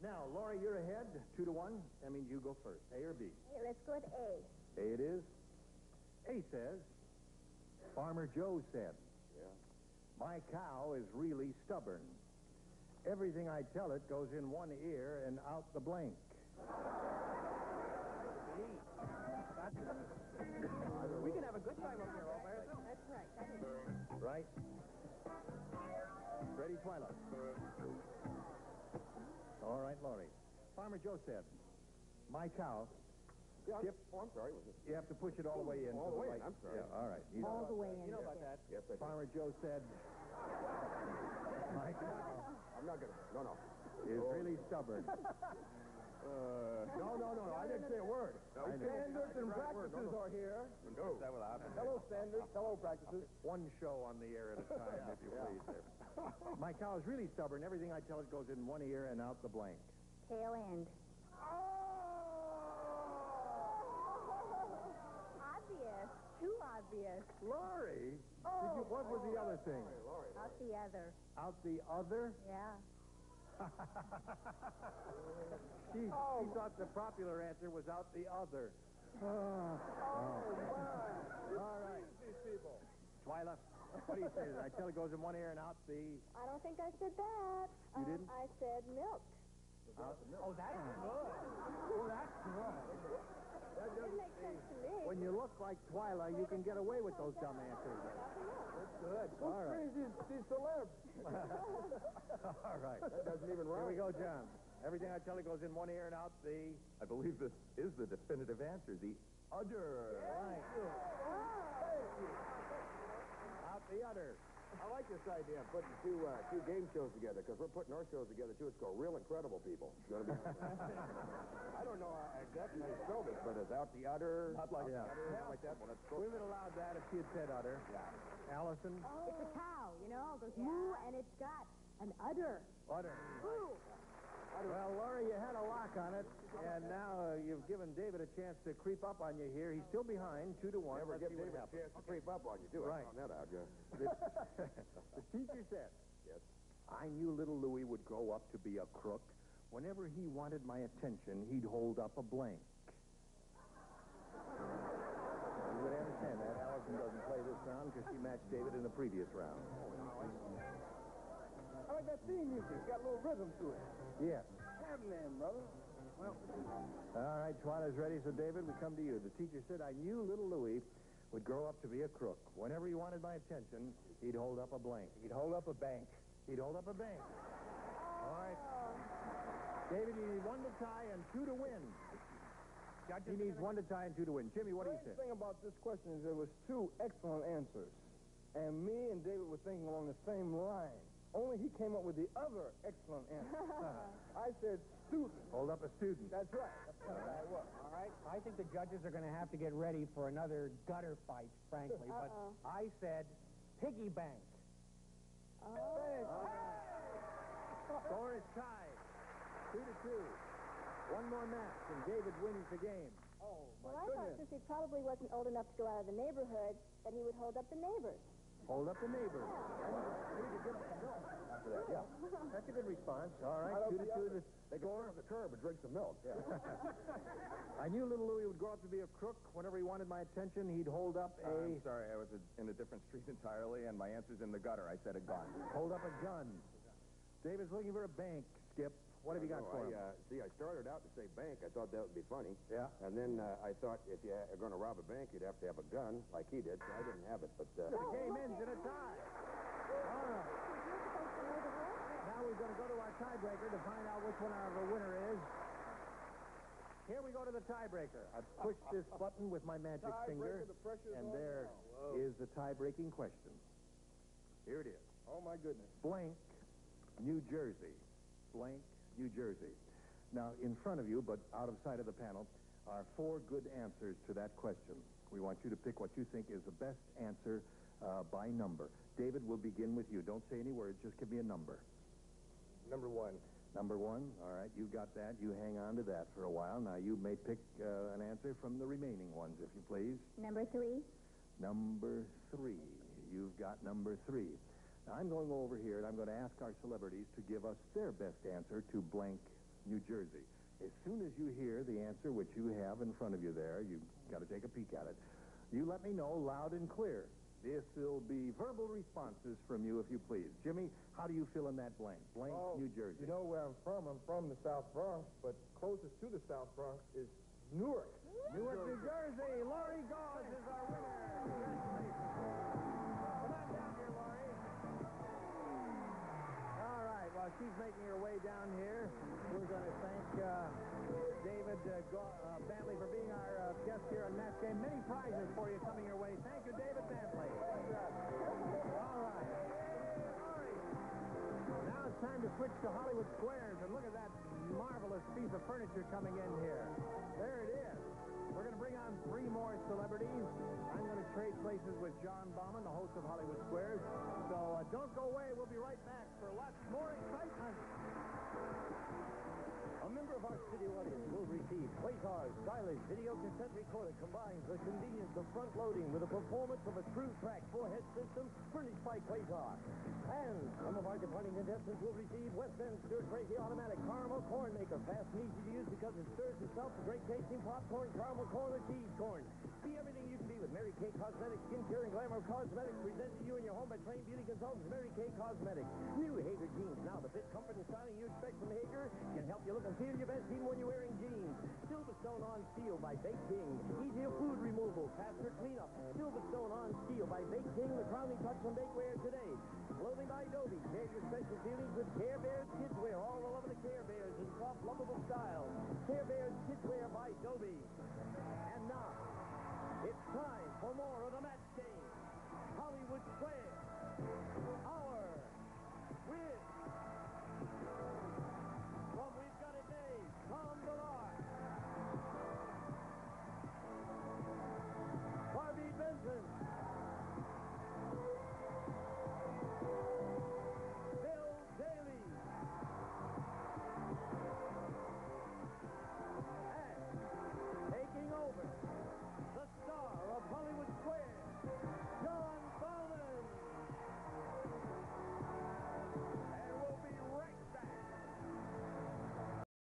Now, Laurie, you're ahead, 2-1. That means you go first. A or B? Hey, let's go with A. A it is. A says, Farmer Joe said, my cow is really stubborn. Everything I tell it goes in one ear and out the blank. We can have a good time up here, all right? That's right. That is Right? Ready, Twyla? All right, Laurie. Farmer Joe said, my cow... Skip. Oh, I'm sorry. You have to push it all the way in. All the way in, I'm sorry. Yeah, all right. all the way in. You know about that. Yes, I do. Farmer Joe said, my cow I'm not going to... No. is really stubborn. No. I didn't say a word. Standards and practices are here. No. That will happen. Hello, standards. Hello, practices. One show on the air at a time, if you please. There. My cow is really stubborn. Everything I tell it goes in one ear and out the blank. Tail end. Obvious. Too obvious. Laurie? What was the other thing? Out the other. Out the other? Yeah. She thought the popular answer was out the other. All right. These people. Twyla, what do you say? I tell it goes in one ear and out the... I don't think I said that. You didn't? I said milk. Oh, that's good. Oh, that's good. It didn't make sense to me. When you look like Twyla, you can get away with those dumb answers. Good. All right. These celebs. All right. That doesn't even Here rhyme. we go, John. Everything I tell it goes in one ear and out the... I believe this is the definitive answer, the udder. Right. Out the udder. I like this idea of putting two game shows together, because we're putting our shows together, too. It's called Real Incredible People. It's going to be... I don't know exactly how you spell this, but it's out the udder. Out like that. Something like that. Well, that's We would have allowed that if she had said udder. Yeah. Allison? It's a cow, you know. It goes moo, and it's got an udder. Udder. Moo. Well, Laurie, you had a lock on it, and now you've given David a chance to creep up on you here. He's still behind, 2-1. Never Let's give see what David a happens. chance to creep up on you, do Right. I found that out, yeah. The teacher said, Yes. I knew little Louis would grow up to be a crook. Whenever he wanted my attention, he'd hold up a blank. You would understand that. Alison doesn't play this round because she matched David in the previous round. I like that theme music. It's got a little rhythm to it. Yes. Have them, brother. Well, All right, Twyla's ready, so David, we come to you. The teacher said, I knew little Louis would grow up to be a crook. Whenever he wanted my attention, he'd hold up a blank. He'd hold up a bank. He'd hold up a bank. All right. David, you need 1 to tie and 2 to win. He needs 1 to tie and 2 to win. Jimmy, what do you The say? thing about this question is there was 2 excellent answers. And me and David were thinking along the same line. Only he came up with the other excellent answer. I said student. Hold up a student. That's right. That's kind of how it was. All right. I think the judges are going to have to get ready for another gutter fight, frankly. But I said piggy bank. Score is tied. 2 to 2. One more match, and David wins the game. Oh, Well, my I thought goodness. since he probably wasn't old enough to go out of the neighborhood, that he would hold up the neighbors. Hold up the neighbor. After that, yeah. That's a good response. All right, 2 to 2. they go over the curb and drink some milk. Yeah. I knew little Louis would grow up to be a crook. Whenever he wanted my attention, he'd hold up a... I'm sorry, I was in a different street entirely, and my answer's in the gutter. I said a gun. Hold up a gun. David's looking for a bank, Skip. What have you got for him? See, I started out to say bank. I thought that would be funny. Yeah. And then I thought if you're going to rob a bank, you'd have to have a gun, like he did. So I didn't have it, but... The game ends in a tie. All right. Now we're going to go to our tiebreaker to find out which one our winner is. Here we go to the tiebreaker. I pushed this button with my magic finger, the pressure's and on there now. Whoa. is the tie-breaking question. Here it is. Oh, my goodness. Blank, New Jersey. Blank, New Jersey. Now, in front of you, but out of sight of the panel, are 4 good answers to that question. We want you to pick what you think is the best answer by number. David, we'll begin with you. Don't say any words. Just give me a number. Number 1. Number 1. All right, you got that. You hang on to that for a while. Now, you may pick an answer from the remaining ones, if you please. Number 3. Number 3. You've got number 3. Now, I'm going over here, and I'm going to ask our celebrities to give us their best answer to blank New Jersey. As soon as you hear the answer, which you have in front of you there, you've got to take a peek at it. You let me know loud and clear. This will be verbal responses from you, if you please. Jimmie, how do you fill in that blank? Blank, New Jersey. You know where I'm from? I'm from the South Bronx, but closest to the South Bronx is Newark. Newark, New Jersey. Laurie Gause is our winner. Congratulations. Come on down here, Laurie. All right, while she's making her way down here, we're going to thank David Bentley for being our guest here on Match Game. Many prizes for you coming your way. Thank you, David Bentley. All right. Now it's time to switch to Hollywood Squares, and look at that marvelous piece of furniture coming in here. There it is. We're going to bring on 3 more celebrities. I'm going to trade places with John Bauman, the host of Hollywood Squares. So don't go away. We'll be right back for lots more excitement. A member of our studio audience will receive Quasar's stylish video cassette recorder combines the convenience of front-loading with the performance of a true-track 4-head system furnished by Quasar. And some of our departing contestants will receive West End stir-crazy automatic caramel corn maker, fast and easy to use because it stirs itself to great tasting popcorn, caramel corn, or cheese corn. Be everything you can be with Mary Kay Cosmetics, skincare, and glamour cosmetics presented to you in your home by trained beauty consultants Mary Kay Cosmetics. New Hager jeans now. The fit, comfort, and styling you expect from Hager can help you look and feel your best even when you're wearing jeans. Silverstone on Steel by Bake King. Easier food removal, faster cleanup. Silverstone on Steel by Bake King, the crowning touch on bakeware today. Clothing by Adobe. Share your special feelings with Care Bears Kids Wear. All the love of the Care Bears in soft, lovable style. Care Bears Kids Wear by Adobe. And now, it's time for more of the Match